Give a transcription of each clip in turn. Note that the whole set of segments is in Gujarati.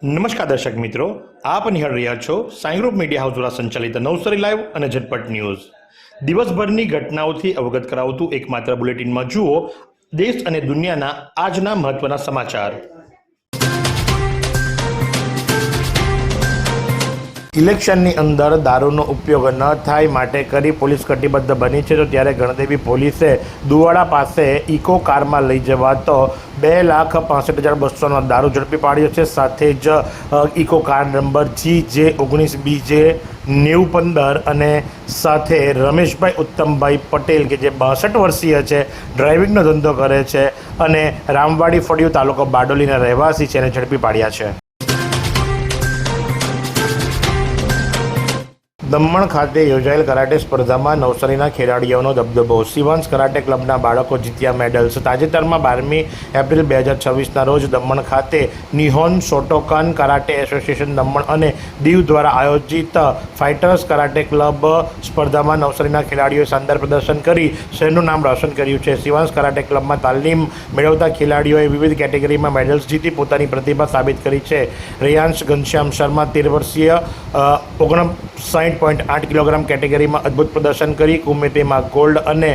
નમસ્કાર દર્શક મિત્રો, આપ નિહાળ રહ્યા છો સાઈ ગ્રુપ મીડિયા હાઉસ દ્વારા સંચાલિત નવસારી લાઈવ અને ઝટપટ ન્યૂઝ. દિવસભરની ઘટનાઓથી અવગત કરાવતું એકમાત્ર બુલેટિનમાં જુઓ દેશ અને દુનિયાના આજના મહત્વના સમાચાર. ઇલેક્શનની અંદર દારૂનો ઉપયોગ ન થાય માટે કરી પોલીસ કટિબદ્ધ બની છે. તો ત્યારે ગણદેવી પોલીસે દુવાડા પાસે ઇકો કારમાં લઈ જવાતો 2,65,200નો દારૂ ઝડપી પાડ્યો છે. સાથે જ ઇકો કાર નંબર GJ19B9015 અને સાથે રમેશભાઈ ઉત્તમભાઈ પટેલ કે જે 62 વર્ષીય છે, ડ્રાઇવિંગનો ધંધો કરે છે અને રામવાડી ફળિયું તાલુકો બારડોલીના રહેવાસી છે, એને ઝડપી પાડ્યા છે. દમણ ખાતે યોજાયેલ કરાટે સ્પર્ધામાં નવસારીના ખેલાડીઓનો દબદબો. શિવાંશ કરાટે ક્લબના બાળકો જીત્યા મેડલ્સ. તાજેતરમાં 12મી એપ્રિલ 2026ના રોજ દમણ ખાતે નિહોન શોટોકાન કરાટે એસોસિએશન દમણ અને દીવ દ્વારા આયોજિત ફાઇટર્સ કરાટે ક્લબ સ્પર્ધામાં નવસારીના ખેલાડીઓએ શાનદાર પ્રદર્શન કરી શહેરનું નામ રોશન કર્યું છે. શિવાંશ કરાટે ક્લબમાં તાલીમ મેળવતા ખેલાડીઓએ વિવિધ કેટેગરીમાં મેડલ્સ જીતી પોતાની પ્રતિભા સાબિત કરી છે. રેયાંશ ઘનશ્યામ શર્મા 13 વર્ષીય 59.8 કિલોગ્રામ કેટેગરીમાં અદ્ભુત પ્રદર્શન કરી કુમેટીમાં ગોલ્ડ અને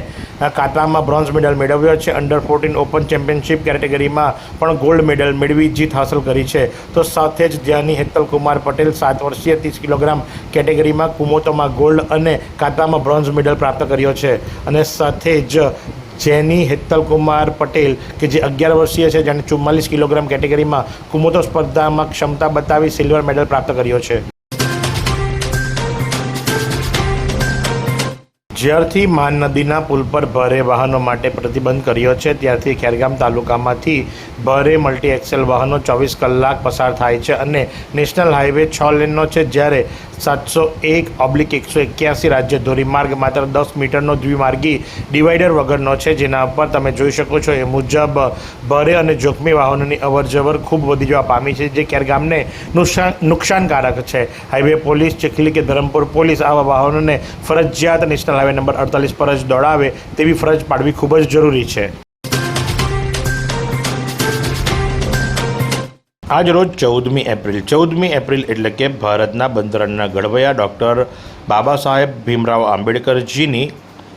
કાતામાં બ્રોન્ઝ મેડલ મેળવ્યો છે. અંડર 14 ઓપન ચેમ્પિયનશિપ કેટેગરીમાં પણ ગોલ્ડ મેડલ મેળવી જીત હાંસલ કરી છે. તો સાથે જ જ્યાંની હેતલ કુમાર પટેલ 7 વર્ષીય 30 કિલોગ્રામ કેટેગરીમાં કુમોતોમાં ગોલ્ડ અને કાતામાં બ્રોન્ઝ મેડલ પ્રાપ્ત કર્યો છે. અને સાથે જ જેની હેતલ કુમાર પટેલ કે જે 11 વર્ષીય છે, જેણે 44 કિલોગ્રામ કેટેગરીમાં કુમોતો સ્પર્ધામાં ક્ષમતા બતાવી સિલ્વર મેડલ પ્રાપ્ત કર્યો છે. જ્યારથી માન નદીના પુલ પર ભારે વાહનો માટે પ્રતિબંધ કર્યો છે, ત્યારથી ખેરગામ તાલુકામાંથી ભારે મલ્ટી એક્સેલ વાહનો 24 કલાક પસાર થાય છે અને નેશનલ હાઈવે 6 લેનનો છે, જ્યારે 701/181 રાજ્ય ધોરીમાર્ગ માત્ર 10 મીટરનો દ્વિમાર્ગી ડિવાઈડર વગરનો છે. જેના પર તમે જોઈ શકો છો એ મુજબ ભારે અને જોખમી વાહનોની અવરજવર ખૂબ વધી જવા પામી છે, જે ખેરગામને નુકસાનકારક છે. હાઈવે પોલીસ, ચીખલી કે ધરમપુર પોલીસ આવા વાહનોને ફરજિયાત નેશનલ હાઈવે નંબર 48 પર જ દોડાવે તેવી ફરજ પાડવી ખૂબ જ જરૂરી છે. આજ રોજ 14મી એપ્રિલ એટલે કે ભારતના બંધારણના ઘડવૈયા ડૉક્ટર બાબા સાહેબ ભીમરાવ આંબેડકરજીની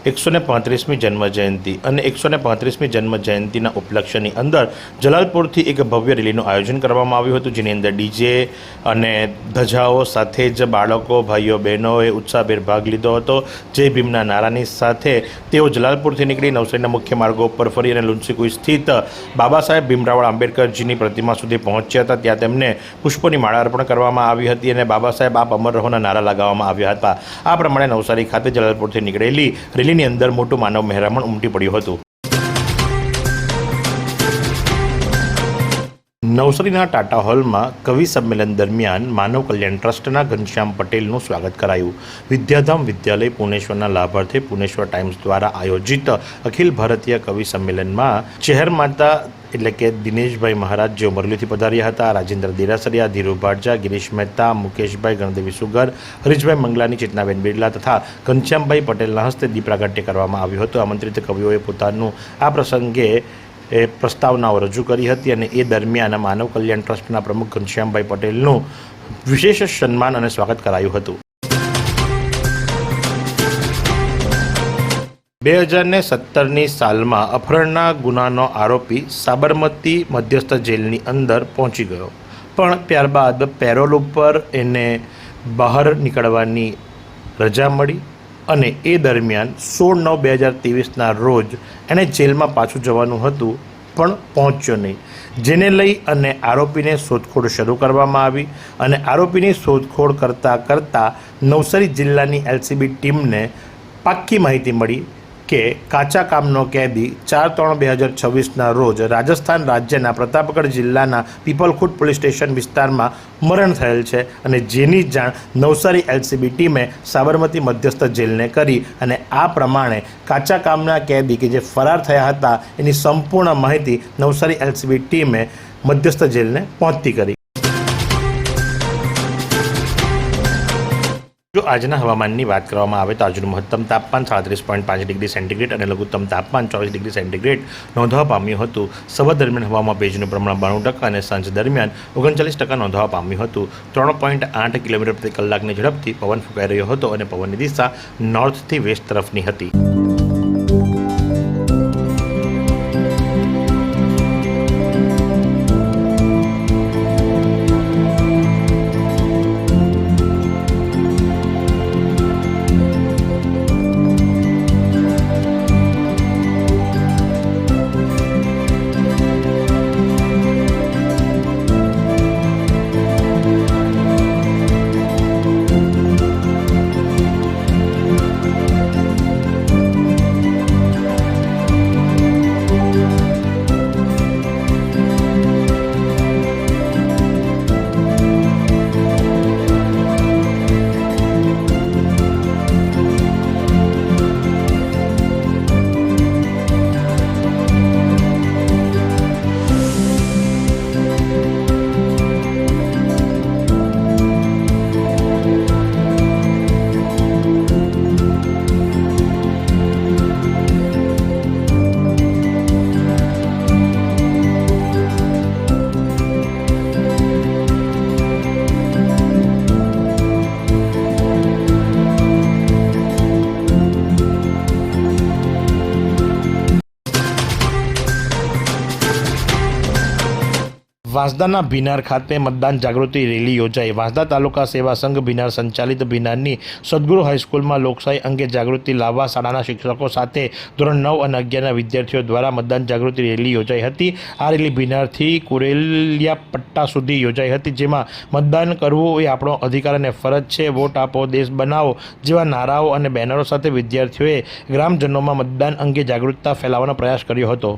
135મી જન્મજયંતિ અને 135મી જન્મજયંતિના ઉપલક્ષ્યની અંદર જલાલપુરથી એક ભવ્ય રેલીનું આયોજન કરવામાં આવ્યું હતું, જેની અંદર ડીજે અને ધજાઓ સાથે જ બાળકો, ભાઈઓ, બહેનોએ ઉત્સાહભેર ભાગ લીધો હતો. જય ભીમના નારાની સાથે તેઓ જલાલપુરથી નીકળી નવસારીના મુખ્ય માર્ગો ઉપર ફરી અને લુન્સીકુઈ સ્થિત બાબા સાહેબ ભીમરાવ આંબેડકરજીની પ્રતિમા સુધી પહોંચ્યા હતા. ત્યાં તેમને પુષ્પોની માળા અર્પણ કરવામાં આવી હતી અને બાબા સાહેબ આપ અમર રહોના નારા લગાવવામાં આવ્યા હતા. આ પ્રમાણે નવસારી ખાતે જલાલપુરથી નીકળેલી રેલીની અંદર મોટું માનવ મહેરામણ ઉમટી પડ્યું હતું. નવસારીના ટાટા હોલમાં કવિ સંમેલન દરમિયાન માનવ કલ્યાણ ટ્રસ્ટના ઘનશ્યામ પટેલનું સ્વાગત કરાયું. વિદ્યાધામ વિદ્યાલય પુણેશ્વરના લાભાર્થે પુણેશ્વર ટાઈમ્સ દ્વારા આયોજિત અખિલ ભારતીય કવિ સંમેલનમાં ચહેર માતા એટલે કે દિનેશભાઈ મહારાજ જેઓ મરલીથી પધાર્યા હતા, રાજેન્દ્ર દેરાસરિયા, ધીરુ ભાટજા, ગિરીશ મહેતા, મુકેશભાઈ, ગણદેવી સુગર, હરીશભાઈ મંગલાની, ચેતનાબેન બિરલા તથા ઘનશ્યામભાઈ પટેલના હસ્તે દીપ પ્રાગટ્ય કરવામાં આવ્યું હતું. આમંત્રિત કવિઓએ પોતાનું આ પ્રસંગે પ્રસ્તાવનાઓ રજૂ કરી હતી અને એ દરમિયાન માનવ કલ્યાણ ટ્રસ્ટના પ્રમુખ ઘનશ્યામભાઈ પટેલનું વિશેષ સન્માન અને સ્વાગત કરાયું હતું. 2017ની સાલમાં અપહરણના ગુનાનો આરોપી સાબરમતી મધ્યસ્થ જેલની અંદર પહોંચી ગયો, પણ ત્યારબાદ પેરોલ ઉપર એને બહાર નીકળવાની રજા મળી અને એ દરમિયાન 16/9/2023ના રોજ એણે જેલમાં પાછું જવાનું હતું, પણ પહોંચ્યો નહીં. જેને લઈ અને આરોપીને શોધખોળ શરૂ કરવામાં આવી અને આરોપીની શોધખોળ કરતાં નવસારી જિલ્લાની LCB ટીમને પાક્કી માહિતી મળી કે કાચા કામનો કેદી 4/3/2026ના રોજ રાજસ્થાન રાજ્યના પ્રતાપગઢ જિલ્લાના પીપલખુટ પોલીસ સ્ટેશન વિસ્તારમાં મરણ થયેલ છે અને જેની જાણ નવસારી LCB ટીમે સાબરમતી મધ્યસ્થ જેલને કરી અને આ પ્રમાણે કાચા કામના કેદી કે જે ફરાર થયા હતા એની સંપૂર્ણ માહિતી નવસારી LCB ટીમે મધ્યસ્થ જેલને પહોંચતી કરી. જો આજના હવામાનની વાત કરવામાં આવે તો આજનું મહત્તમ તાપમાન 37.5 ડિગ્રી સેન્ટીગ્રેડ અને લઘુત્તમ તાપમાન 24 ડિગ્રી સેન્ટીગ્રેડ નોંધવા પામ્યું હતું. સવાર દરમિયાન હવામાં ભેજનું પ્રમાણ 92% અને સાંજ દરમિયાન 39% નોંધવા પામ્યું હતું. 3.8 કિલોમીટર પ્રતિ કલાકની ઝડપથી પવન ફૂંકાઈ રહ્યો હતો અને પવનની દિશા નોર્થથી વેસ્ટ તરફની હતી. વાંસદાના ભીનાર ખાતે મતદાન જાગૃતિ રેલી યોજાઈ. વાંસદા તાલુકા સેવા સંઘ ભીનાર સંચાલિત ભીનારની સદગુરુ હાઈસ્કૂલમાં લોકશાહી અંગે જાગૃતિ લાવવા શાળાના શિક્ષકો સાથે ધોરણ 9 અને 11ના વિદ્યાર્થીઓ દ્વારા મતદાન જાગૃતિ રેલી યોજાઈ હતી. આ રેલી ભીનારથી કુરેલિયા પટ્ટા સુધી યોજાઈ હતી, જેમાં મતદાન કરવું એ આપણો અધિકાર અને ફરજ છે, વોટ આપો, દેશ બનાવો જેવા નારાઓ અને બેનરો સાથે વિદ્યાર્થીઓએ ગ્રામજનોમાં મતદાન અંગે જાગૃતતા ફેલાવવાનો પ્રયાસ કર્યો હતો.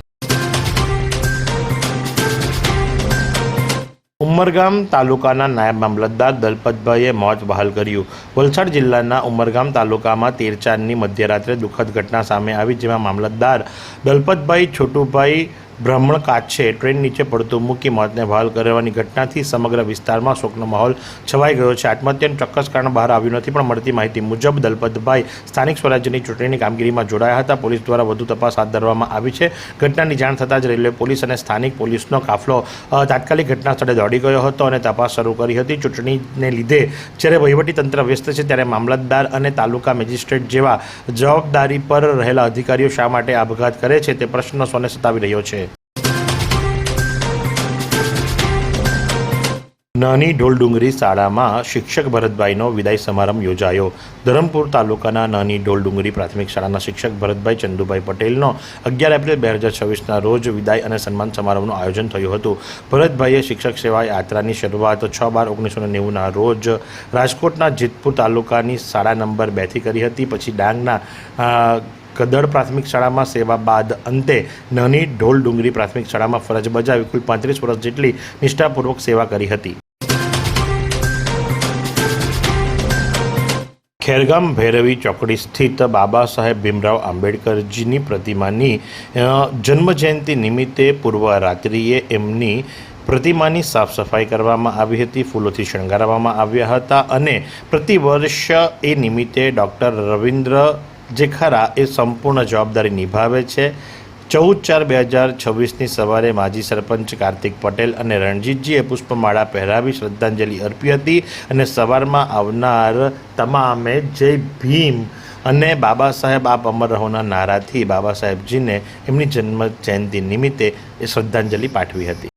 ઉમરગામ તાલુકાના નાયબ મામલતદાર દલપતભાઈએ મોત બહાલ કર્યું. વલસાડ જિલ્લાના ઉમરગામ તાલુકામાં 13/4ની મધ્યરાત્રે દુઃખદ ઘટના સામે આવી, જેમાં મામલતદાર દલપતભાઈ છોટુભાઈ બ્રાહ્મણ કાછે ટ્રેન નીચે પડતું મૂકી મોતને બહાલ કરવાની ઘટનાથી સમગ્ર વિસ્તારમાં શોકનો માહોલ છવાઈ ગયો છે. આત્મહત્યાનું ચોક્કસ કારણ બહાર આવ્યું નથી, પણ મળતી માહિતી મુજબ દલપતભાઈ સ્થાનિક સ્વરાજ્યની ચૂંટણીની કામગીરીમાં જોડાયા હતા. પોલીસ દ્વારા વધુ તપાસ હાથ ધરવામાં આવી છે. ઘટનાની જાણ થતાં જ રેલવે પોલીસ અને સ્થાનિક પોલીસનો કાફલો તાત્કાલિક ઘટના સ્થળે દોડી ગયો હતો અને તપાસ શરૂ કરી હતી. ચૂંટણીને લીધે જ્યારે વહીવટીતંત્ર વ્યસ્ત છે, ત્યારે મામલતદાર અને તાલુકા મેજિસ્ટ્રેટ જેવા જવાબદારી પર રહેલા અધિકારીઓ શા માટે આપઘાત કરે છે, તે પ્રશ્ન સૌને સતાવી રહ્યો છે. નાની ઢોલડુંગરી શાળામાં શિક્ષક ભરતભાઈનો વિદાય સમારંભ યોજાયો. ધરમપુર તાલુકાના નાની ઢોલડુંગરી પ્રાથમિક શાળાના શિક્ષક ભરતભાઈ ચંદુભાઈ પટેલનો 11 એપ્રિલ 2026ના રોજ વિદાય અને સન્માન સમારંભનું આયોજન થયું હતું. ભરતભાઈએ શિક્ષક સેવા યાત્રાની શરૂઆત 6/12/1990ના રોજ રાજકોટના જેતપુર તાલુકાની શાળા નંબર 2થી કરી હતી. પછી ડાંગના કદડ પ્રાથમિક શાળામાં સેવા બાદ અંતે નાની ઢોલડુંગરી પ્રાથમિક શાળામાં ફરજ બજાવી કુલ 35 વર્ષ જેટલી નિષ્ઠાપૂર્વક સેવા કરી હતી. ખેરગામ ભૈરવી ચોકડી સ્થિત બાબા સાહેબ ભીમરાવ આંબેડકરજીની પ્રતિમાની જન્મજયંતિ નિમિત્તે પૂર્વ રાત્રિએ એમની પ્રતિમાની સાફ સફાઈ કરવામાં આવી હતી, ફૂલોથી શણગારવામાં આવ્યા હતા અને પ્રતિવર્ષ એ નિમિત્તે ડૉક્ટર રવિન્દ્ર જેખારા એ સંપૂર્ણ જવાબદારી નિભાવે છે. 14/4/2026ની સવારે માજી સરપંચ કાર્તિક પટેલ અને રણજીતજીએ પુષ્પમાળા પહેરાવી શ્રદ્ધાંજલિ અર્પી હતી અને સવારમાં આવનાર તમામે જય ભીમ અને બાબા સાહેબ આપ અમર રહોના નારાથી બાબા સાહેબજીને એમની જન્મ જયંતિ નિમિત્તે શ્રદ્ધાંજલિ પાઠવી હતી.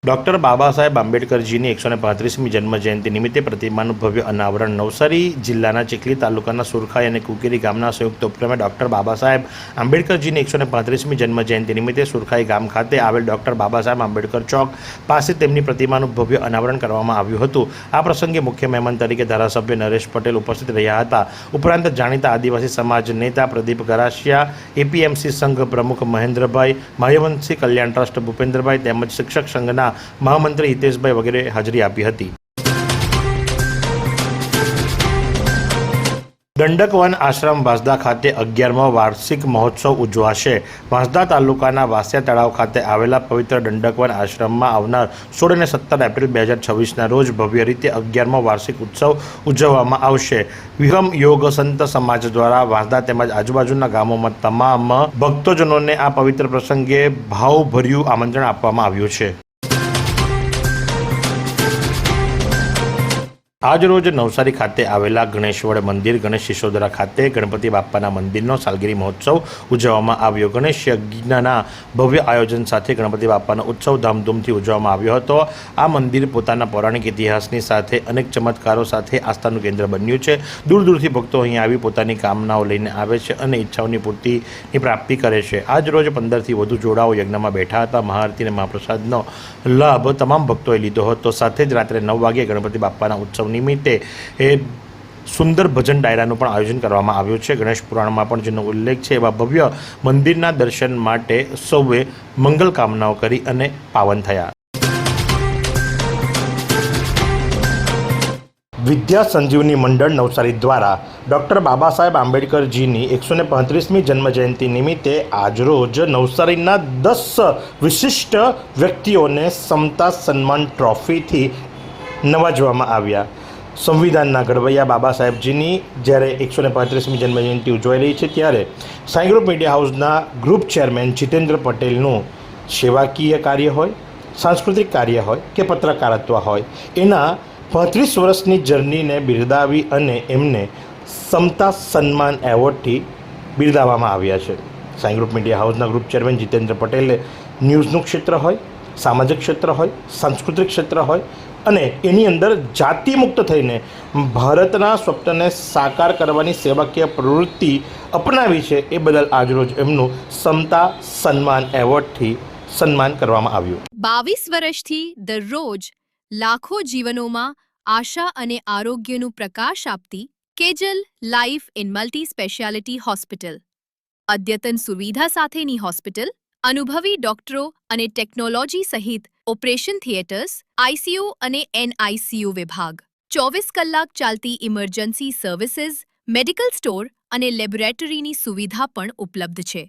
ડૉક્ટર બાબા સાહેબ આંબેડકરજીની 135મી જન્મજયંતિ નિમિત્તે પ્રતિમાનું ભવ્ય અનાવરણ નવસારી જિલ્લાના ચીખલી તાલુકાના સુરખાઈ અને કુકેરી ગામના સંયુક્ત ઉપક્રમે ડૉક્ટર બાબા સાહેબ આંબેડકરજીની 135મી જન્મજયંતિ નિમિત્તે સુરખાઈ ગામ ખાતે આવેલ ડૉક્ટર બાબા સાહેબ આંબેડકર ચોક પાસે તેમની પ્રતિમાનું ભવ્ય અનાવરણ કરવામાં આવ્યું હતું. આ પ્રસંગે મુખ્ય મહેમાન તરીકે ધારાસભ્ય નરેશ પટેલ ઉપસ્થિત રહ્યા હતા. ઉપરાંત જાણીતા આદિવાસી સમાજ નેતા પ્રદીપ ગરાસિયા, એપીએમસી સંઘ પ્રમુખ મહેન્દ્રભાઈ, માયવંશી કલ્યાણ ટ્રસ્ટ ભૂપેન્દ્રભાઈ તેમજ શિક્ષક સંઘના મહામંત્રી હિતેશભાઈ વગેરે હાજરી આપી હતી. દંડકવન આશ્રમ વાંસદા ખાતે 11મો વાર્ષિક મહોત્સવ ઉજવાશે। વાંસદા તાલુકાના વાસિયા તળાવ ખાતે આવેલા પવિત્ર દંડકવન આશ્રમમાં આવનાર 16 અને 17 એપ્રિલ 2026ના રોજ ભવ્ય રીતે 11મો વાર્ષિક ઉત્સવ ઉજવવામાં આવશે। વિહમ યોગ સંત સમાજ દ્વારા વાંસદા તેમજ આજુબાજુના ગામોમાં તમામ ભક્તજનોને આ પવિત્ર પ્રસંગે ભાવભર્યું આમંત્રણ આપવામાં આવ્યું છે। આજ રોજ નવસારી ખાતે આવેલા ગણેશવડ મંદિર ગણેશ સિસોદરા ખાતે ગણપતિ બાપ્પાના મંદિરનો સાલગીરી મહોત્સવ ઉજવવામાં આવ્યો। ગણેશ યજ્ઞના ભવ્ય આયોજન સાથે ગણપતિ બાપ્પાનો ઉત્સવ ધામધૂમથી ઉજવવામાં આવ્યો હતો। આ મંદિર પોતાના પૌરાણિક ઇતિહાસની સાથે અનેક ચમત્કારો સાથે આસ્થાનું કેન્દ્ર બન્યું છે। દૂર દૂરથી ભક્તો અહીં આવી પોતાની કામનાઓ લઈને આવે છે અને ઈચ્છાઓની પૂર્તિની પ્રાપ્તિ કરે છે। આજ રોજ 15થી વધુ જોડાઓ યજ્ઞમાં બેઠા હતા। મહાઆરતી અને મહાપ્રસાદનો લાભ તમામ ભક્તોએ લીધો હતો। સાથે જ રાત્રે 9 વાગ્યે ગણપતિ બાપ્પાના ઉત્સવ નિમિત્તે સુંદર ભજન ડાયરાનું પણ આયોજન કરવામાં આવ્યું છે। ગણેશ પુરાણમાં પણ જેનો ઉલ્લેખ છે એવા ભવ્ય મંદિરના દર્શન માટે સૌએ મંગલ કામનાઓ કરી અને પાવન થયા। વિદ્યા સંજીવની મંડળ નવસારી દ્વારા ડૉક્ટર બાબા સાહેબ આંબેડકરજીની 135મી જન્મજયંતિ નિમિત્તે આજરોજ નવસારીના 10 વિશિષ્ટ વ્યક્તિઓને સમતા સન્માન ટ્રોફીથી નવાજવામાં આવ્યા। સંવિધાનના ઘડવૈયા બાબા સાહેબજીની જ્યારે 135મી જન્મજયંતિ ઉજવાઈ રહી છે ત્યારે સાઈ ગ્રુપ મીડિયા હાઉસના ગ્રુપ ચેરમેન જીતેન્દ્ર પટેલનું સેવાકીય કાર્ય હોય, સાંસ્કૃતિક કાર્ય હોય કે પત્રકારત્વ હોય, એના 35 વર્ષની જર્નીને બિરદાવી અને એમને સમતા સન્માન એવોર્ડથી બિરદાવવામાં આવ્યા છે। સાઈ ગ્રુપ મીડિયા હાઉસના ગ્રુપ ચેરમેન જીતેન્દ્ર પટેલે ન્યૂઝનું ક્ષેત્ર હોય, સામાજિક ક્ષેત્ર હોય, સાંસ્કૃતિક ક્ષેત્ર હોય અને એની અંદર જાતિમુક્ત થઈને ભારતના સ્વપ્નને સાકાર કરવાની સેવાકીય પ્રવૃત્તિ અપનાવી છે। એ બદલ આજરોજ એમનું સમતા સન્માન એવોર્ડથી સન્માન કરવામાં આવ્યું। 22 વર્ષથી દરરોજ લાખો જીવનોમાં આશા અને આરોગ્યનું પ્રકાશ આપતી Kejal life in multi speciality hospital, અદ્યતન સુવિધા સાથેની હોસ્પિટલ, અનુભવી ડોક્ટરો અને ટેકનોલોજી સહિત ઓપરેશન થિયેટર્સ, આઈસીયુ અને એનઆઈસીયુ વિભાગ, 24 કલાક ચાલતી ઇમરજન્સી સર્વિસીસ, મેડિકલ સ્ટોર અને લેબોરેટરીની સુવિધા પણ ઉપલબ્ધ છે।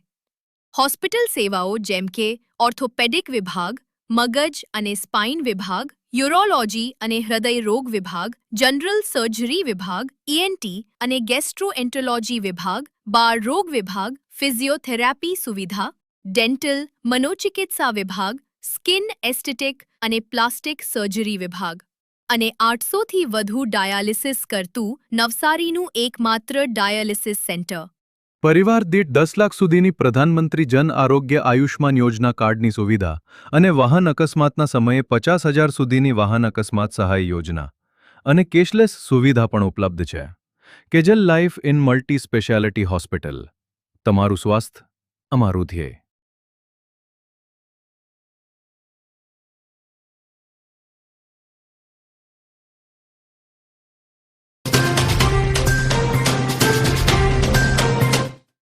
હોસ્પિટલ સેવાઓ જેમ કે ઓર્થોપેડિક વિભાગ, મગજ અને સ્પાઇન વિભાગ, યુરોલોજી અને હૃદય રોગ વિભાગ, જનરલ સર્જરી વિભાગ, ઈએનટી અને ગેસ્ટ્રોએન્ટરોલોજી વિભાગ, બાળ રોગ વિભાગ, ફિઝિયોથેરાપી સુવિધા, ડેન્ટલ, મનોચિકિત્સા વિભાગ, સ્કિન એસ્થેટિક અને પ્લાસ્ટિક સર્જરી વિભાગ અને 800થી વધુ ડાયાલિસિસ કરતું નવસારીનું એકમાત્ર ડાયાલિસિસ સેન્ટર। પરિવાર દીઠ 10 લાખ સુધીની પ્રધાનમંત્રી જન આરોગ્ય આયુષ્માન યોજના કાર્ડની સુવિધા અને વાહન અકસ્માતના સમયે 50,000 સુધીની વાહન અકસ્માત સહાય યોજના અને કેશલેસ સુવિધા પણ ઉપલબ્ધ છે। Kejal life in multi speciality hospital, તમારું સ્વાસ્થ્ય અમારું ધ્યેય।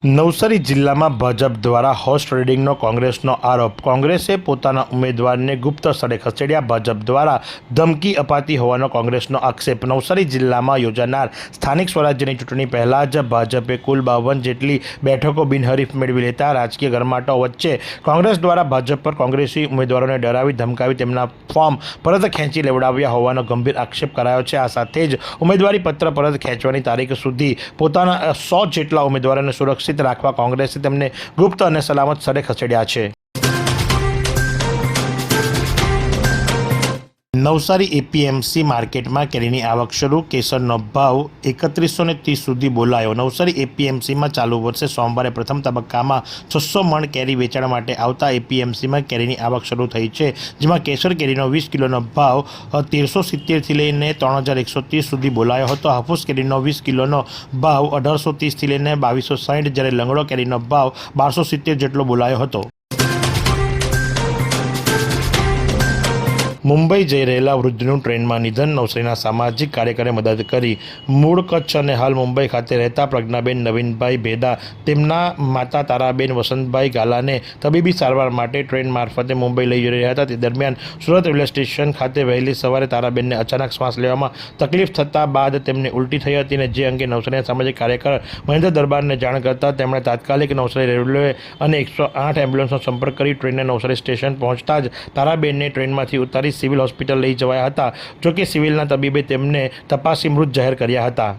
નવસારી જિલ્લામાં ભાજપ દ્વારા હોર્સ ટ્રેડિંગનો કોંગ્રેસનો આરોપ। કોંગ્રેસે પોતાના ઉમેદવારને ગુપ્ત સ્થળે ખસેડ્યા, ભાજપ દ્વારા ધમકી અપાતી હોવાનો કોંગ્રેસનો આક્ષેપ। નવસારી જિલ્લામાં યોજાનાર સ્થાનિક સ્વરાજ્યની ચૂંટણી પહેલાં જ ભાજપે કુલ 52 જેટલી બેઠકો બિનહરીફ મેળવી લેતા રાજકીય ગરમાટો વચ્ચે કોંગ્રેસ દ્વારા ભાજપ પર કોંગ્રેસી ઉમેદવારોને ડરાવી ધમકાવી તેમના ફોર્મ પરત ખેંચી લેવડાવ્યા હોવાનો ગંભીર આક્ષેપ કરાયો છે। આ સાથે જ ઉમેદવારી પત્ર પરત ખેંચવાની તારીખ સુધી પોતાના 100 જેટલા ઉમેદવારોને સુરક્ષિત રાખવા કોંગ્રેસે તેમને ગુપ્ત અને સલામત સ્થળે ખસેડ્યા છે। નવસારી એપીએમસી માર્કેટમાં કેરીની આવક શરૂ, કેસરનો ભાવ 3130 સુધી બોલાયો। નવસારી એપીએમસીમાં ચાલુ વર્ષે સોમવારે પ્રથમ તબક્કામાં 600 મણ કેરી વેચાણ માટે આવતા એપીએમસીમાં કેરીની આવક શરૂ થઈ છે, જેમાં કેસર કેરીનો 20 કિલોનો ભાવ 1370થી લઈને 3130 સુધી બોલાયો હતો। હાફૂસ કેરીનો 20 કિલોનો ભાવ 1830થી લઈને 2260, જ્યારે લંગડો કેરીનો ભાવ 1270 જેટલો બોલાયો હતો। મુંબઈ જઈ રહેલા વૃદ્ધનું ટ્રેનમાં નિધન. નવસારીના સામાજિક કાર્યકરે મદદ કરી. મૂળ કચ્છ અને હાલ મુંબઈ ખાતે રહેતા પ્રજ્ઞાબેન નવીનભાઈ ભેદા તેમના માતા તારાબેન વસંતભાઈ ગાલાને તબીબી સારવાર માટે ટ્રેન મારફતે મુંબઈ લઈ જઈ રહ્યા હતા. તે દરમિયાન સુરત રેલવે સ્ટેશન ખાતે વહેલી સવારે તારાબેનને અચાનક શ્વાસ લેવામાં તકલીફ થતાં બાદ તેમને ઉલટી થઈ હતી અને જે અંગે નવસારીના સામાજિક કાર્યકર મહેન્દ્ર દરબારને જાણ કરતા તેમણે તાત્કાલિક નવસારી રેલવે અને 108 એમ્બ્યુલન્સનો સંપર્ક કરી ટ્રેનને નવસારી સ્ટેશન પહોંચતા જ તારાબેનને ટ્રેનમાંથી ઉતારી સિવિલ હોસ્પિટલ લઈ જવાયા હતા. જોકે સિવિલના તબીબે તેમને તપાસી મૃત જાહેર કર્યા હતા.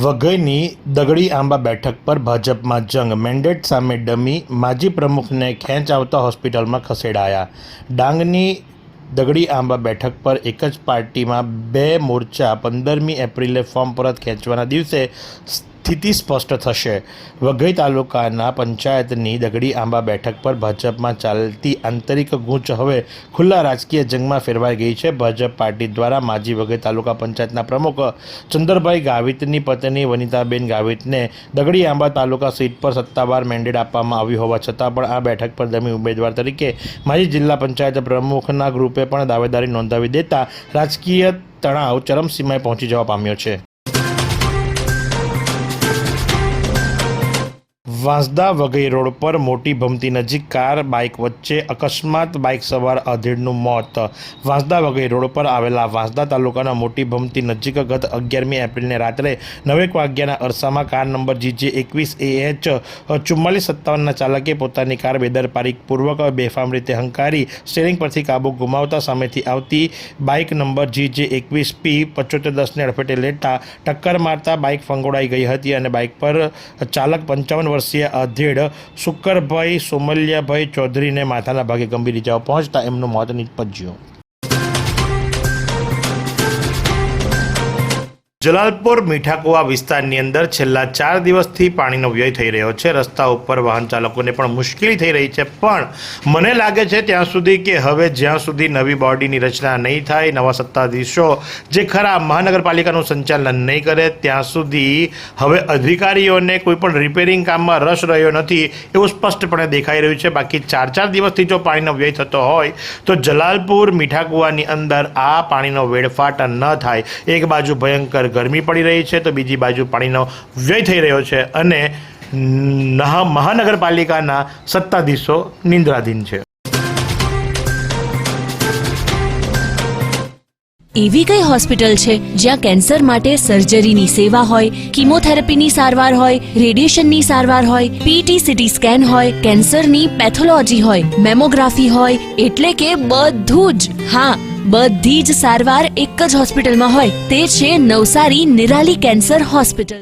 વઘઈની દગડી આંબા બેઠક પર ભાજપમાં જંગ. મેન્ડેટ સામે ડમી. માજી પ્રમુખને ખેંચ આવતા હોસ્પિટલમાં ખસેડાયા. ડાંગની દગડી આંબા બેઠક પર એક જ પાર્ટીમાં બે મોરચા. 15મી એપ્રિલે ફોર્મ પરત ખેંચવાના દિવસે સ્થિતિ સ્પષ્ટ થશે. વઘઈ તાલુકાના પંચાયતની દગડી આંબા બેઠક પર ભાજપમાં ચાલતી આંતરિક ગૂંચ હવે ખુલ્લા રાજકીય જંગમાં ફેરવાઈ ગઈ છે. ભાજપ પાર્ટી દ્વારા માજી વઘઈ તાલુકા પંચાયતના પ્રમુખ ચંદરભાઈ ગાવિતની પત્ની વનિતાબેન ગાવિતને દગડી આંબા તાલુકા સીટ પર સત્તાવાર મેન્ડેટ આપવામાં આવ્યું હોવા છતાં પણ આ બેઠક પર દમી ઉમેદવાર તરીકે માજી જિલ્લા પંચાયત પ્રમુખના ગ્રુપે પણ દાવેદારી નોંધાવી દેતા રાજકીય તણાવ ચરમસીમાએ પહોંચી જવા પામ્યો છે. વાંસદા વઘઈ રોડ પર મોટી ભમતી નજીક કાર બાઇક વચ્ચે અકસ્માત. બાઇક સવાર અધેડનું મોત. વાંસદા વઘઈ રોડ પર આવેલા વાંસદા તાલુકાના મોટી ભમતી નજીક ગત 11મી એપ્રિલને રાત્રે 9 વાગ્યાના અરસામાં કાર નંબર GJ21AH 4457ના ચાલકે પોતાની કાર બેદરકારીપૂર્વક બેફામ રીતે હંકારી સ્ટીયરિંગ પરથી કાબુ ગુમાવતા સામેથી આવતી બાઇક નંબર GJ21P 7510ને અડફેટે લેતા ટક્કર મારતા બાઇક ફંગોળાઈ ગઈ હતી અને બાઇક પર ચાલક 55 વર્ષીય અધેડ શુક્કરભાઈ સોમલિયાભાઈ ચૌધરીને માથાના ભાગે ગંભીર ઇજાઓ પહોંચતા એમનું મોત નીપજ્યું. જલાલપોર મીઠાકુવા વિસ્તારની અંદર છેલ્લા 4 દિવસથી પાણીનો વ્યય થઈ રહ્યો છે. રસ્તા ઉપર વાહન ચાલકોને પણ મુશ્કેલી થઈ રહી છે. પણ મને લાગે છે ત્યાં સુધી કે હવે જ્યાં સુધી નવી બોડીની રચના નહીં થાય, નવા સત્તાધીશો જે ખરા મહાનગરપાલિકાનું સંચાલન નહીં કરે ત્યાં સુધી હવે અધિકારીઓને કોઈ પણ રિપેરિંગ કામમાં રસ રહ્યો નથી એવું સ્પષ્ટપણે દેખાઈ રહ્યું છે. બાકી 4 દિવસથી જો પાણીનો વ્યય થતો હોય તો જલાલપુર મીઠાકુવાની અંદર આ પાણીનો વેડફાટ ન થાય. એક બાજુ ભયંકર ગરમી પડી રહી છે તો બીજી બાજુ પાણીનો વ્યય થઈ રહ્યો છે અને મહાનગરપાલિકાના સત્તાધીશો નિંદ્રાધીન છે. એવી કઈ હોસ્પિટલ છે જ્યાં કેન્સર માટે સર્જરીની સેવા હોય, કીમોથેરાપીની સારવાર હોય, રેડિયેશનની સારવાર હોય, પીટી સીટી સ્કેન હોય, કેન્સરની પેથોલોજી હોય, મેમોગ્રાફી હોય, એટલે કે બધું જ. હા, બધી જ સારવાર એક જ હોસ્પિટલમાં હોય. તે છે નવસારી નિરાલી કેન્સર હોસ્પિટલ.